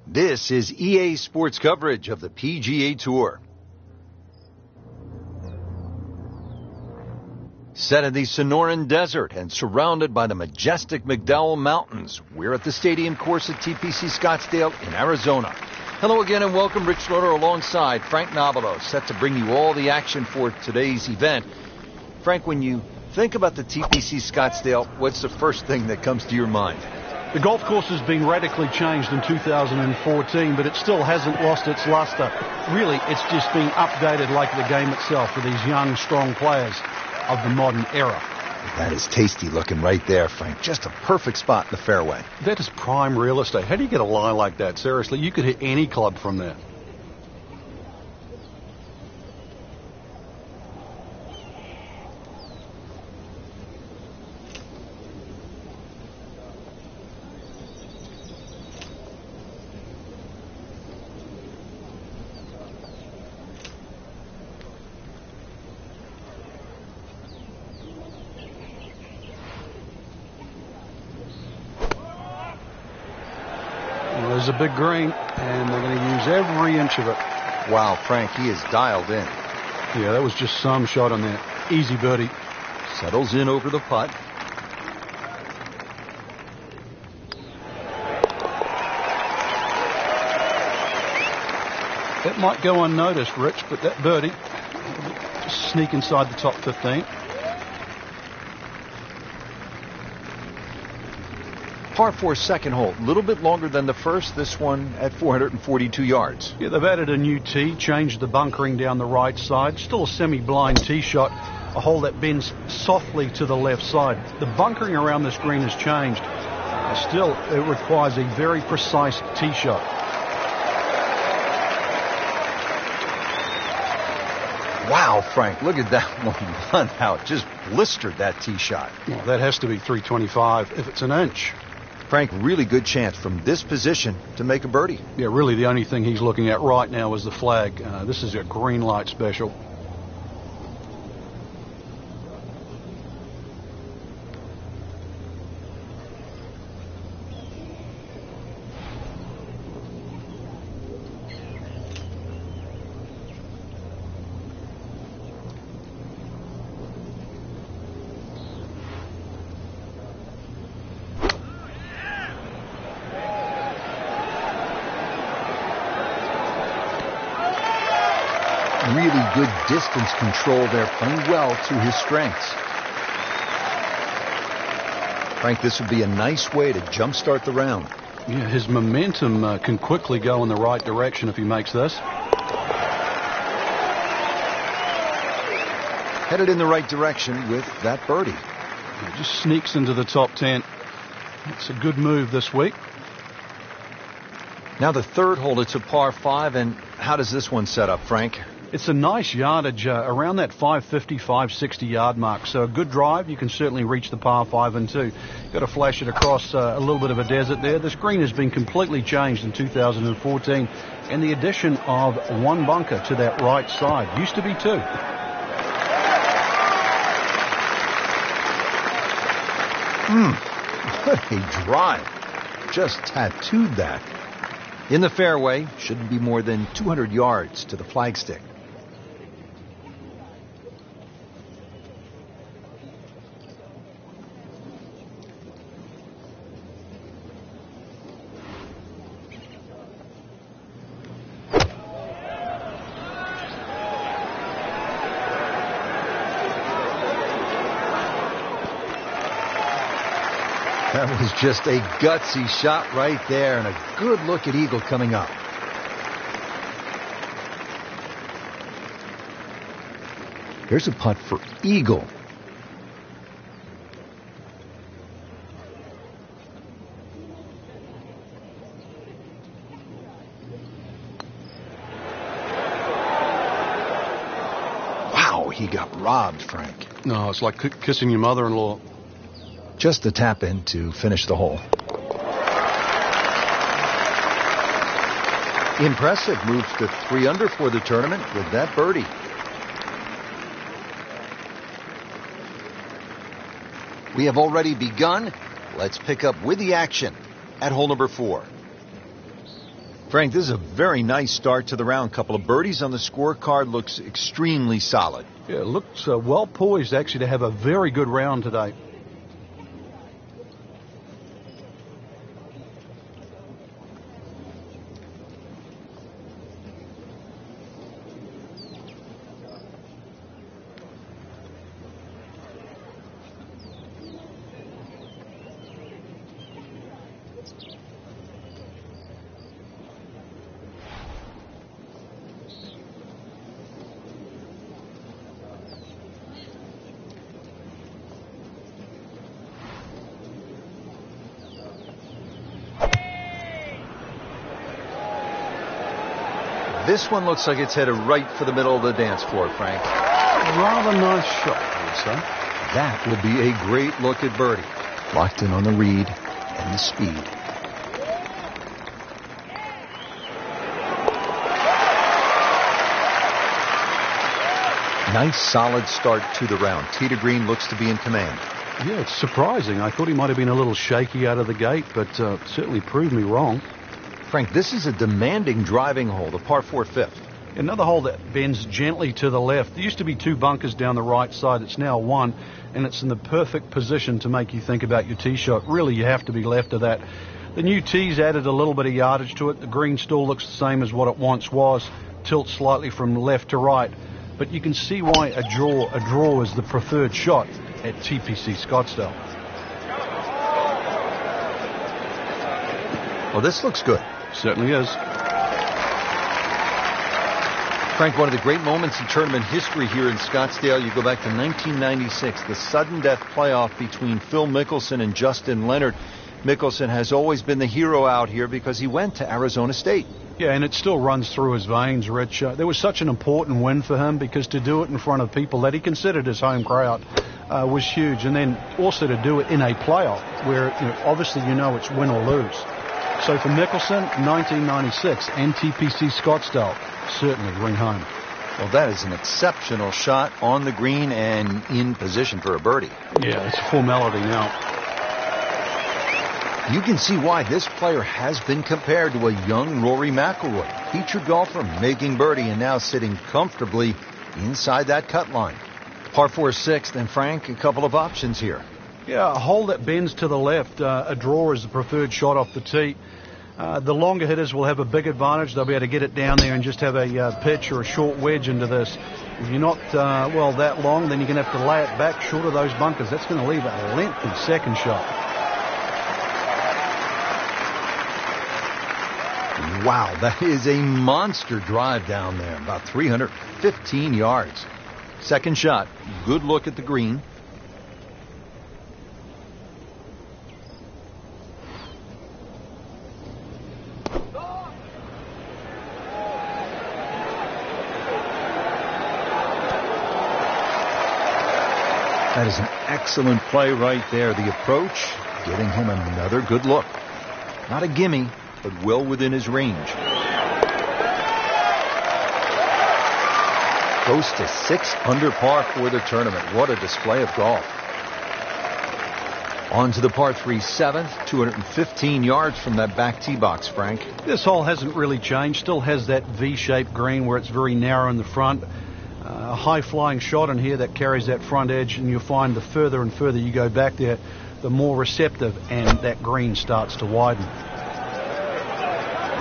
This is EA Sports coverage of the PGA Tour. Set in the Sonoran Desert and surrounded by the majestic McDowell Mountains, we're at the stadium course at TPC Scottsdale in Arizona. Hello again and welcome. Rich Schroeder alongside Frank Nobilo, set to bring you all the action for today's event. Frank, when you think about the TPC Scottsdale, what's the first thing that comes to your mind? The golf course has been radically changed in 2014, but it still hasn't lost its luster. Really, it's just been updated like the game itself for these young, strong players of the modern era. That is tasty looking right there, Frank. Just a perfect spot in the fairway. That is prime real estate. How do you get a line like that? Seriously, you could hit any club from there. There's a big green, and they're going to use every inch of it. Wow, Frank, he is dialed in. Yeah, that was just some shot on there. Easy birdie. Settles in over the putt. That might go unnoticed, Rich, but that birdie just sneak inside the top 15. Par 4 second hole, a little bit longer than the first, this one at 442 yards. Yeah, they've added a new tee, changed the bunkering down the right side. Still a semi-blind tee shot, a hole that bends softly to the left side. The bunkering around this green has changed. Still, it requires a very precise tee shot. Wow, Frank, look at that one run out. Just blistered that tee shot. Well, that has to be 325 if it's an inch. Frank, really good chance from this position to make a birdie. Yeah, really the only thing he's looking at right now is the flag. This is a green light special. Really good distance control there, playing well to his strengths. Frank, this would be a nice way to jumpstart the round. Yeah, his momentum can quickly go in the right direction if he makes this. Headed in the right direction with that birdie. He just sneaks into the top 10. It's a good move this week. Now the third hole, it's a par 5, and how does this one set up, Frank? It's a nice yardage around that 550, 560 yard mark. So a good drive. You can certainly reach the par 5 and 2. Got to flash it across a little bit of a desert there. This green has been completely changed in 2014. And the addition of one bunker to that right side. Used to be 2. What a drive. Just tattooed that. In the fairway, shouldn't be more than 200 yards to the flagstick. That was just a gutsy shot right there, and a good look at eagle coming up. Here's a putt for eagle. Wow, he got robbed, Frank. No, it's like kissing your mother-in-law. Just the tap in to finish the hole. Impressive. Moves to 3 under for the tournament with that birdie. We have already begun. Let's pick up with the action at hole number 4. Frank, this is a very nice start to the round. Couple of birdies on the scorecard. Looks extremely solid. Yeah, it looks well poised, actually, to have a very good round today. This one looks like it's headed right for the middle of the dance floor, Frank. Rather nice shot, I would say. That will be a great look at birdie. Locked in on the read and the speed. Nice solid start to the round. Tee to green looks to be in command. Yeah, it's surprising. I thought he might have been a little shaky out of the gate, but certainly proved me wrong. Frank, this is a demanding driving hole, the par 4 fifth. Another hole that bends gently to the left. There used to be 2 bunkers down the right side. It's now 1, and it's in the perfect position to make you think about your tee shot. Really, you have to be left of that. The new tee's added a little bit of yardage to it. The green still looks the same as what it once was. Tilts slightly from left to right. But you can see why a draw is the preferred shot at TPC Scottsdale. Well, this looks good. Certainly is. Frank, one of the great moments in tournament history here in Scottsdale, you go back to 1996, the sudden death playoff between Phil Mickelson and Justin Leonard. Mickelson has always been the hero out here because he went to Arizona State. Yeah, and it still runs through his veins, Rich. There was such an important win for him because to do it in front of people that he considered his home crowd was huge. And then also to do it in a playoff where obviously it's win or lose. So for Mickelson, 1996 and TPC Scottsdale certainly ring home. Well, that is an exceptional shot on the green and in position for a birdie. Yeah, it's a formality now. You can see why this player has been compared to a young Rory McIlroy, featured golfer making birdie and now sitting comfortably inside that cut line. Par 4 sixth, and Frank, a couple of options here. Yeah, a hole that bends to the left. A draw is the preferred shot off the tee. The longer hitters will have a big advantage. They'll be able to get it down there and just have a pitch or a short wedge into this. If you're not, that long, then you're going to have to lay it back short of those bunkers. That's going to leave a lengthy second shot. Wow, that is a monster drive down there, about 315 yards. Second shot, good look at the green. That is an excellent play right there. The approach, getting him another good look. Not a gimme, but well within his range. Goes to 6 under par for the tournament. What a display of golf. On to the par 3 seventh, 215 yards from that back tee box, Frank. This hole hasn't really changed. Still has that V-shaped green where it's very narrow in the front. A high-flying shot in here that carries that front edge, and you'll find the further and further you go back there, the more receptive and that green starts to widen.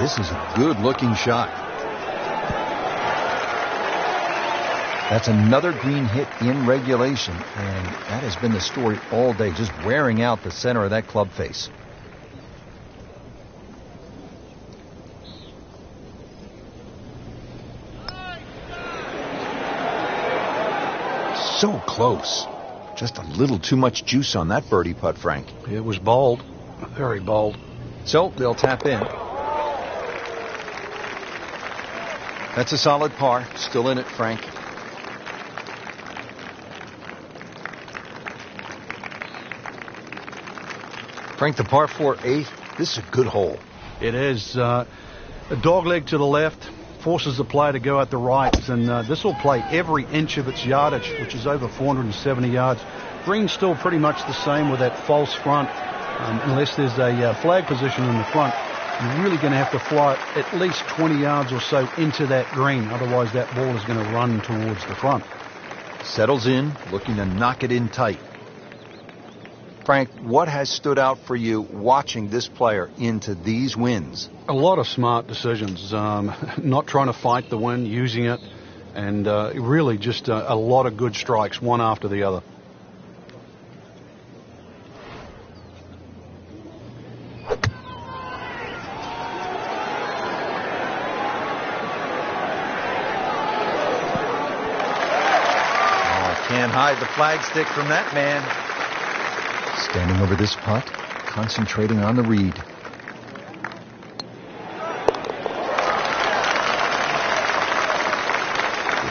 This is a good-looking shot. That's another green hit in regulation, and that has been the story all day, just wearing out the center of that club face. So close. Just a little too much juice on that birdie putt, Frank. It was bold, very bold. So they'll tap in. That's a solid par. Still in it, Frank. Frank, the par 4 eighth, this is a good hole. It is. A dogleg to the left forces the player to go out the right, and this will play every inch of its yardage, which is over 470 yards. Green's still pretty much the same with that false front, unless there's a flag position in the front. you're really going to have to fly it at least 20 yards or so into that green. Otherwise, that ball is going to run towards the front. Settles in, looking to knock it in tight. Frank, what has stood out for you watching this player into these wins? A lot of smart decisions. Not trying to fight the wind, using it, and really just a lot of good strikes, one after the other. Can't hide the flagstick from that man. Standing over this putt, concentrating on the read.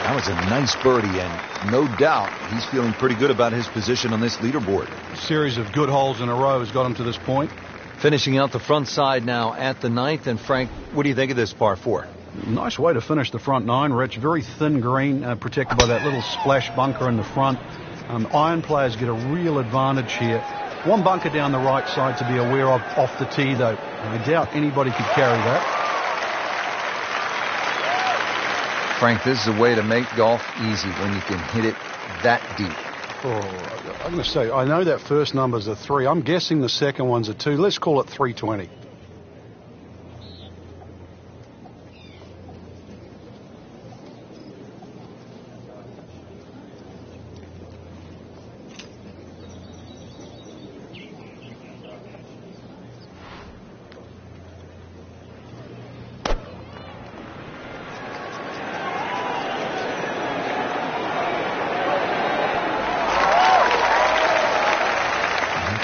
That was a nice birdie, and no doubt he's feeling pretty good about his position on this leaderboard. A series of good holes in a row has got him to this point. Finishing out the front side now at the ninth. And Frank, what do you think of this par 4? Nice way to finish the front nine, Rich. Very thin green, protected by that little splash bunker in the front. Iron players get a real advantage here. One bunker down the right side to be aware of off the tee, though. I doubt anybody could carry that. Frank, this is a way to make golf easy when you can hit it that deep. Oh, I'm going to say, I know that first number's a 3. I'm guessing the second one's a 2. Let's call it 320.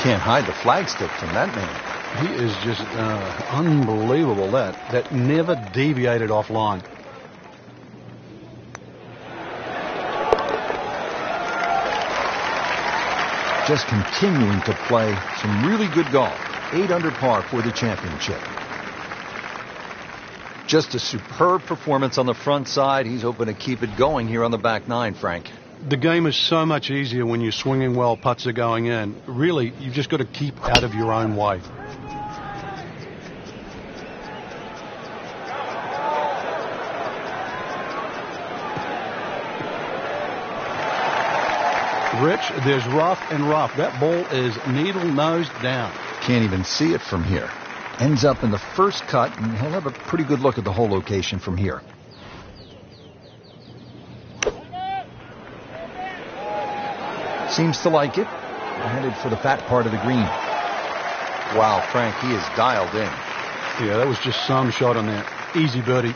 Can't hide the flagstick from that man. He is just unbelievable. That never deviated offline. Just continuing to play some really good golf. 8 under par for the championship. Just a superb performance on the front side. He's hoping to keep it going here on the back nine, Frank. The game is so much easier when you're swinging well, putts are going in. Really, you've just got to keep out of your own way. Rich, there's rough and rough. That ball is needle-nosed down. Can't even see it from here. Ends up in the first cut, and he'll have a pretty good look at the whole location from here. Seems to like it. Headed for the fat part of the green. Wow, Frank, he is dialed in. Yeah, that was just some shot on that. Easy birdie.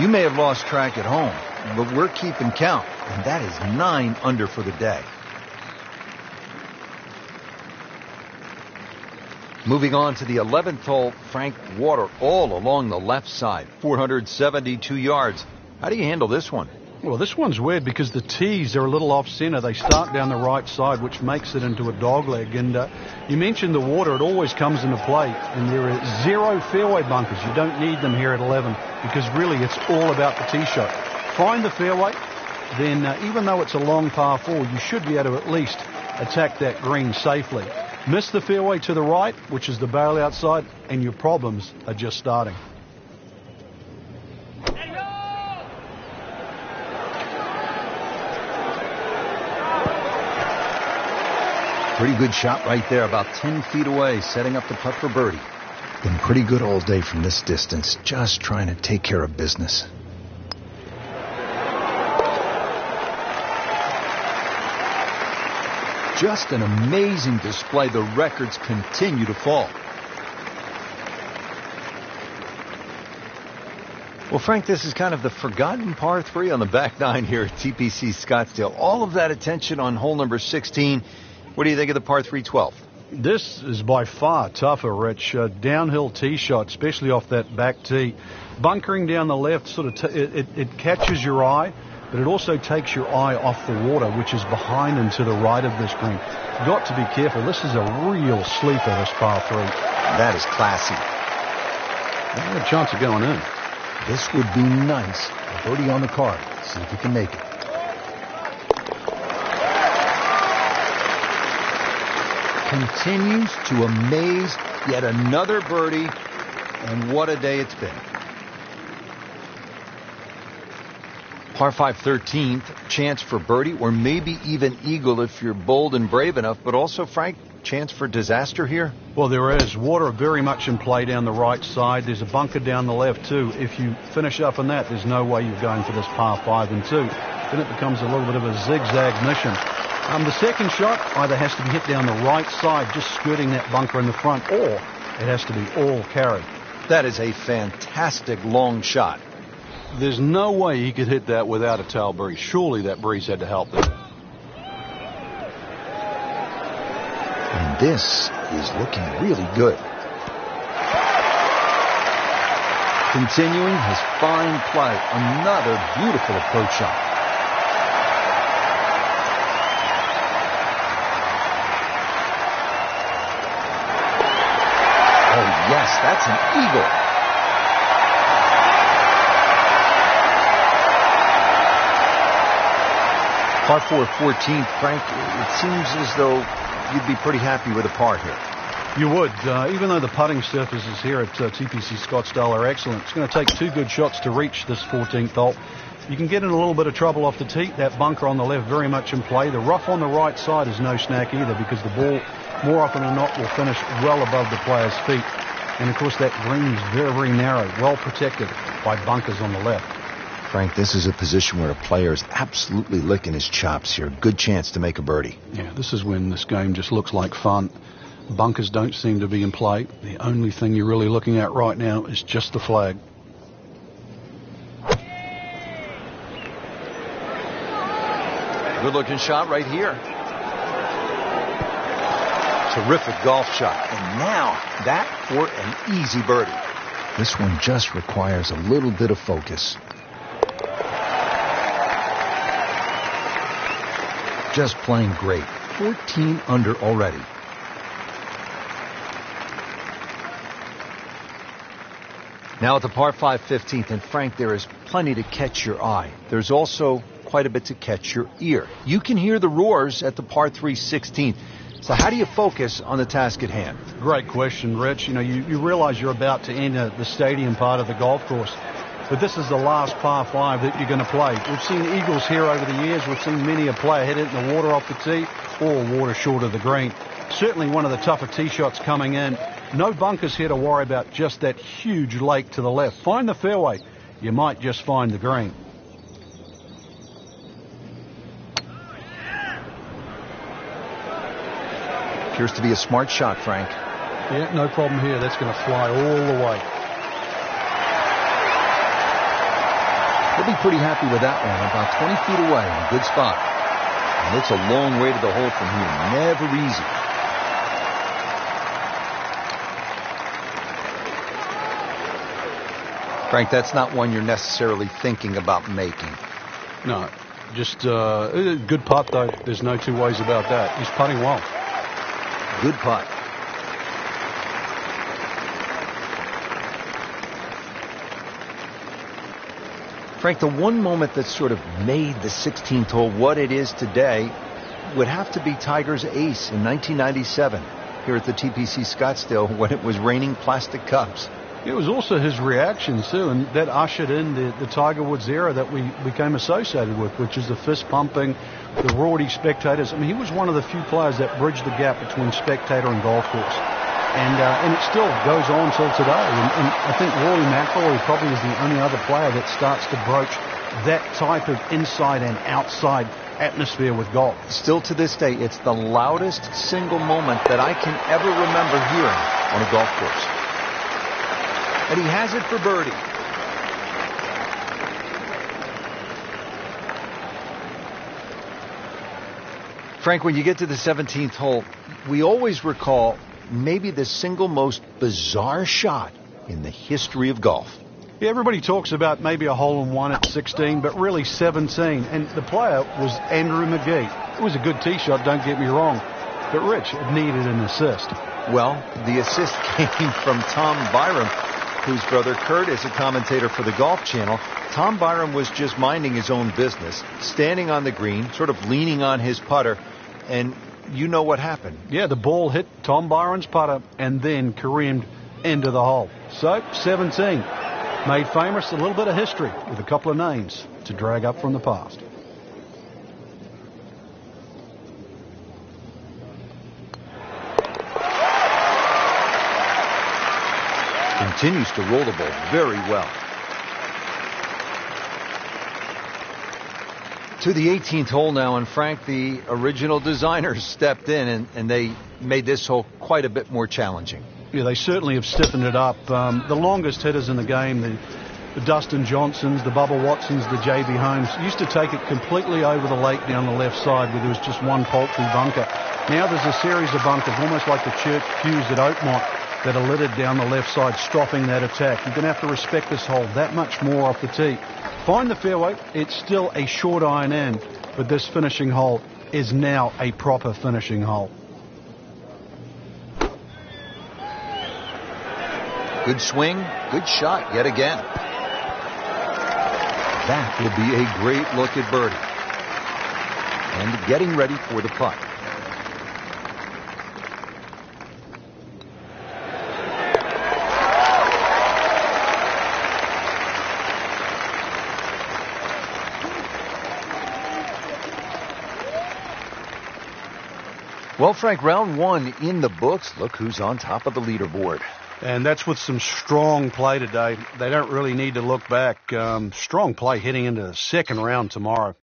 You may have lost track at home, but we're keeping count. And that is 9 under for the day. Moving on to the 11th hole, Frank, water all along the left side. 472 yards. How do you handle this one? Well, this one's weird because the tees are a little off-center. They start down the right side, which makes it into a dogleg. And you mentioned the water. It always comes into play. And there are 0 fairway bunkers. You don't need them here at 11 because really it's all about the tee shot. Find the fairway, then even though it's a long par 4, you should be able to at least attack that green safely. Miss the fairway to the right, which is the bail outside, and your problems are just starting. Pretty good shot right there, about 10 feet away, setting up the putt for birdie. Been pretty good all day from this distance, just trying to take care of business. Just an amazing display. The records continue to fall. Well, Frank, this is kind of the forgotten par 3 on the back nine here at TPC Scottsdale. All of that attention on hole number 16. What do you think of the par 3 12th? This is by far tougher, Rich. Downhill tee shot, especially off that back tee. Bunkering down the left, sort of it catches your eye, but it also takes your eye off the water, which is behind and to the right of this green. Got to be careful. This is a real sleeper, this par 3. That is classy. They have a chance of going in. This would be nice. A birdie on the card. See if he can make it. continues to amaze. Yet another birdie, and what a day it's been. Par 5 13th, chance for birdie or maybe even eagle if you're bold and brave enough, but also, Frank, chance for disaster here? Well, there is. Water very much in play down the right side. There's a bunker down the left too. If you finish up in that, there's no way you're going for this par 5 and 2. Then it becomes a little bit of a zigzag mission. The second shot either has to be hit down the right side, just skirting that bunker in the front, or it has to be all carry. That is a fantastic long shot. There's no way he could hit that without a tail breeze. Surely that breeze had to help them. And this is looking really good. Continuing his fine play, another beautiful approach shot. Oh yes, that's an eagle. Par 4 14th, Frank, it seems as though you'd be pretty happy with a par here. You would. Even though the putting surfaces here at TPC Scottsdale are excellent, it's going to take 2 good shots to reach this 14th hole. You can get in a little bit of trouble off the tee. That bunker on the left very much in play. The rough on the right side is no snack either, because the ball, more often than not, will finish well above the player's feet. And, of course, that green is very, very narrow, well protected by bunkers on the left. Frank, this is a position where a player is absolutely licking his chops here. Good chance to make a birdie. Yeah, this is when this game just looks like fun. Bunkers don't seem to be in play. The only thing you're really looking at right now is just the flag. Good-looking shot right here. Terrific golf shot. And now that for an easy birdie. This one just requires a little bit of focus. Just playing great. 14 under already. Now at the par 5 15th, and Frank, there is plenty to catch your eye. There's also quite a bit to catch your ear. You can hear the roars at the par 3 16th. So how do you focus on the task at hand? Great question, Rich. You realize you're about to enter the stadium part of the golf course. But this is the last par 5 that you're going to play. We've seen eagles here over the years. We've seen many a player hit it in the water off the tee or water short of the green. Certainly one of the tougher tee shots coming in. No bunkers here to worry about, just that huge lake to the left. Find the fairway. You might just find the green. Appears to be a smart shot, Frank. Yeah, no problem here. That's going to fly all the way. He'll be pretty happy with that one. About 20 feet away in a good spot. And it's a long way to the hole from here. Never easy. Frank, that's not one you're necessarily thinking about making. No, just a good putt, though. There's no two ways about that. He's putting well. Good putt. Frank, the one moment that sort of made the 16th hole what it is today would have to be Tiger's ace in 1997 here at the TPC Scottsdale when it was raining plastic cups. It was also his reaction, too, and that ushered in the Tiger Woods era that we became associated with, which is the fist-pumping, the rowdy spectators. I mean, he was one of the few players that bridged the gap between spectator and golf course. And it still goes on till today. And I think Rory McIlroy probably is the only other player that starts to broach that type of inside and outside atmosphere with golf. Still to this day, it's the loudest single moment that I can ever remember hearing on a golf course. And he has it for birdie. Frank, when you get to the 17th hole, we always recall maybe the single most bizarre shot in the history of golf. Yeah, everybody talks about maybe a hole-in-one at 16, but really 17. And the player was Andrew McGee. It was a good tee shot, don't get me wrong. But Rich, it needed an assist. Well, the assist came from Tom Byram, whose brother Kurt is a commentator for the Golf Channel. Tom Byram was just minding his own business, standing on the green, sort of leaning on his putter, and you know what happened. Yeah, the ball hit Tom Byron's putter and then careened into the hole. So, 17. Made famous, a little bit of history with a couple of names to drag up from the past. Continues to roll the ball very well. To the 18th hole now, and Frank, the original designers stepped in and they made this hole quite a bit more challenging. Yeah, they certainly have stiffened it up. The longest hitters in the game, the Dustin Johnsons, the Bubba Watsons, the J.B. Holmes, used to take it completely over the lake down the left side where there was just one paltry bunker. Now there's a series of bunkers, almost like the church pews at Oakmont, that are littered down the left side, stopping that attack. You're going to have to respect this hole that much more off the tee. Find the fairway. It's still a short iron in, but this finishing hole is now a proper finishing hole. Good swing, good shot yet again. That will be a great look at birdie. And getting ready for the putt. Well, Frank, round one in the books. Look who's on top of the leaderboard. And that's with some strong play today. They don't really need to look back. Strong play heading into the second round tomorrow.